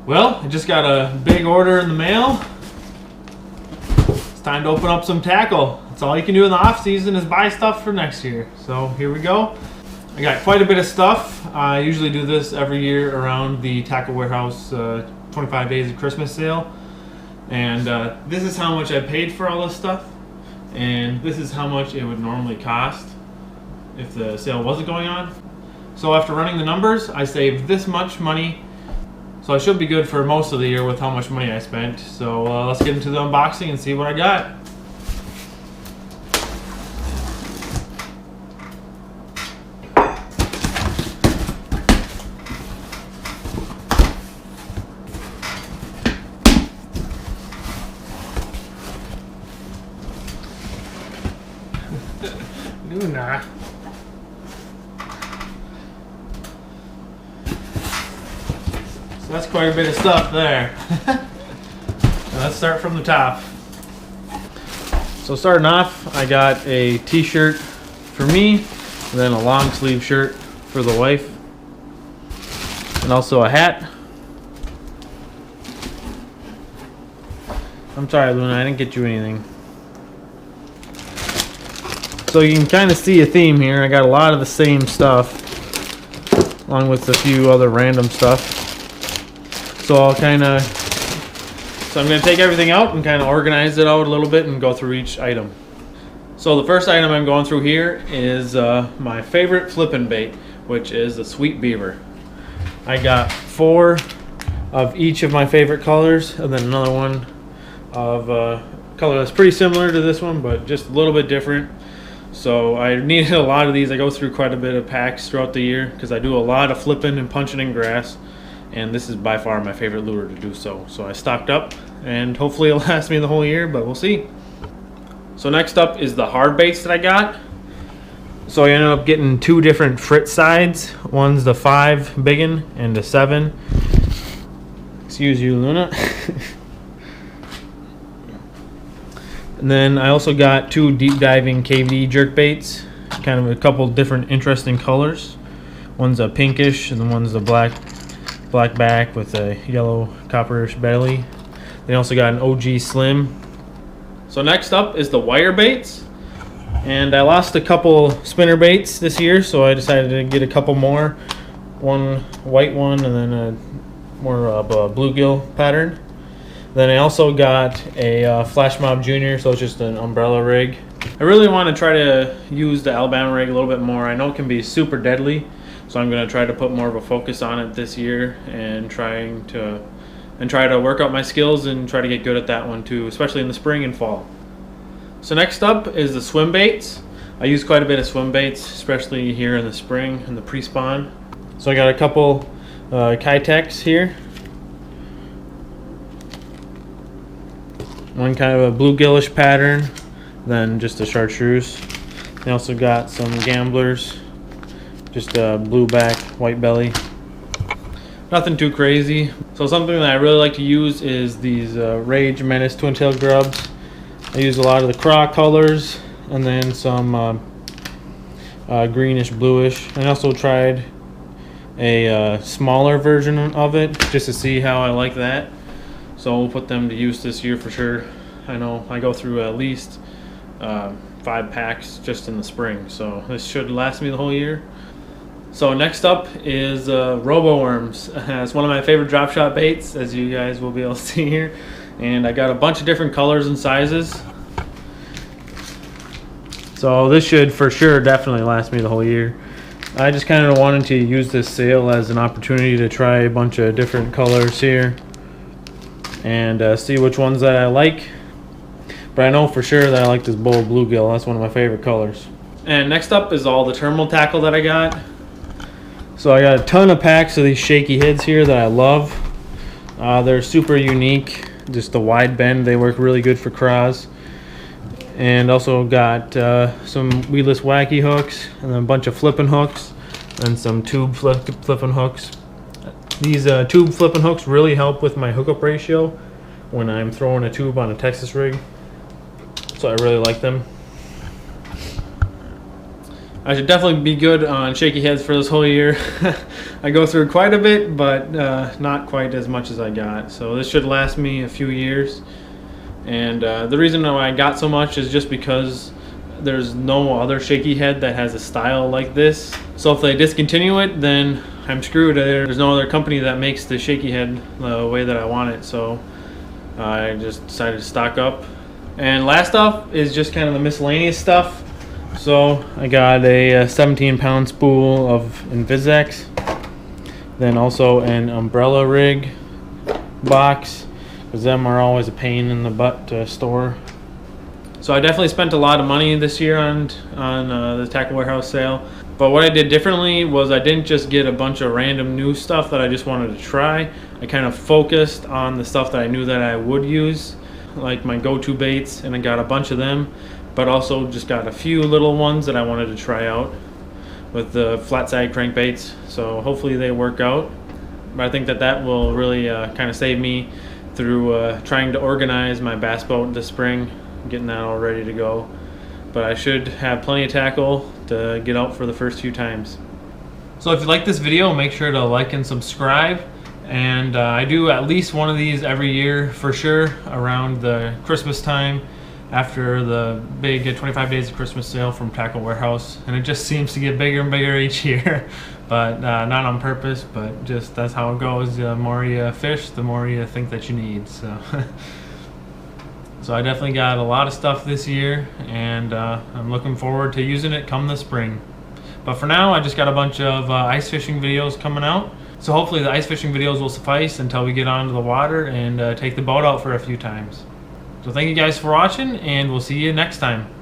Well, I just got a big order in the mail. It's time to open up some tackle. That's all you can do in the off season is buy stuff for next year. So here we go. I got quite a bit of stuff. I usually do this every year around the Tackle Warehouse 25 Days of Christmas sale. And this is how much I paid for all this stuff. And this is how much it would normally cost if the sale wasn't going on. So after running the numbers, I saved this much money. So I should be good for most of the year with how much money I spent. So let's get into the unboxing and see what I got. Luna. So that's quite a bit of stuff there. Let's start from the top. So starting off, I got a t-shirt for me, and then a long sleeve shirt for the wife, and also a hat. I'm sorry, Luna, I didn't get you anything. So you can kind of see a theme here. I got a lot of the same stuff, along with a few other random stuff. So I'm going to take everything out and kind of organize it out a little bit and go through each item. So the first item I'm going through here is my favorite flippin' bait, which is the Sweet Beaver. I got 4 of each of my favorite colors, and then another one of a color that's pretty similar to this one, but just a little bit different. So I needed a lot of these. I go through quite a bit of packs throughout the year because I do a lot of flipping and punching in grass, and this is by far my favorite lure to do so. So I stocked up, and hopefully it'll last me the whole year, but we'll see. So next up is the hard baits that I got. So I ended up getting 2 different Fritz sides. One's the 5 biggin and the 7. Excuse you, Luna. And then I also got 2 deep diving KVD jerk baits, kind of a couple different interesting colors. One's a pinkish and the one's a black back with a yellow copperish belly. They also got an OG Slim. So next up is the wire baits, and I lost a couple spinner baits this year, so I decided to get a couple more. One white one and then a more of a bluegill pattern. Then I also got a Flash Mob Junior, so it's just an umbrella rig. I really want to try to use the Alabama rig a little bit more. I know it can be super deadly, so I'm going to try to put more of a focus on it this year and try to work out my skills and try to get good at that one too, especially in the spring and fall. So next up is the swim baits. I use quite a bit of swim baits, especially here in the spring and the pre-spawn. So I got a couple Kitex here. One kind of a bluegillish pattern, then just a chartreuse. I also got some gamblers, just a blue back, white belly. Nothing too crazy. So something that I really like to use is these Rage Menace twin tail grubs. I use a lot of the craw colors and then some greenish bluish. I also tried a smaller version of it just to see how I like that. So we'll put them to use this year for sure. I know I go through at least 5 packs just in the spring, so this should last me the whole year. So next up is Robo Worms. It's one of my favorite drop shot baits, as you guys will be able to see here. And I got a bunch of different colors and sizes. So this should for sure definitely last me the whole year. I just kind of wanted to use this sale as an opportunity to try a bunch of different colors here and see which ones that I like. But I know for sure that I like this bold bluegill. That's one of my favorite colors. And next up is all the terminal tackle that I got. So I got a ton of packs of these shaky heads here that I love. They're super unique. Just the wide bend, they work really good for craws. And also got some weedless wacky hooks, and then a bunch of flipping hooks, and some tube flipping hooks. These tube flipping hooks really help with my hookup ratio when I'm throwing a tube on a Texas rig. So I really like them. I should definitely be good on shaky heads for this whole year. I go through quite a bit, but not quite as much as I got. So this should last me a few years. And the reason why I got so much is just because there's no other shaky head that has a style like this. So if they discontinue it, then I'm screwed. There's no other company that makes the shaky head the way that I want it. So I just decided to stock up. And last up is just kind of the miscellaneous stuff. So I got a 17-pound spool of Invisex, then also an umbrella rig box, because them are always a pain in the butt to store. So I definitely spent a lot of money this year on the Tackle Warehouse sale. But what I did differently was I didn't just get a bunch of random new stuff that I just wanted to try. I kind of focused on the stuff that I knew that I would use, like my go-to baits, and I got a bunch of them. But also just got a few little ones that I wanted to try out with the flat side crankbaits. So hopefully they work out. But I think that will really kind of save me through trying to organize my bass boat this spring, getting that all ready to go. But I should have plenty of tackle to get out for the first few times. So if you like this video, make sure to like and subscribe. And I do at least one of these every year for sure around the Christmas time, after the big 25 days of Christmas sale from Tackle Warehouse, and it just seems to get bigger and bigger each year. But not on purpose, but just that's how it goes. The more you fish, the more you think that you need. So so I definitely got a lot of stuff this year, and I'm looking forward to using it come the spring. But for now, I just got a bunch of ice fishing videos coming out. So hopefully the ice fishing videos will suffice until we get onto the water and take the boat out for a few times. So thank you guys for watching, and we'll see you next time.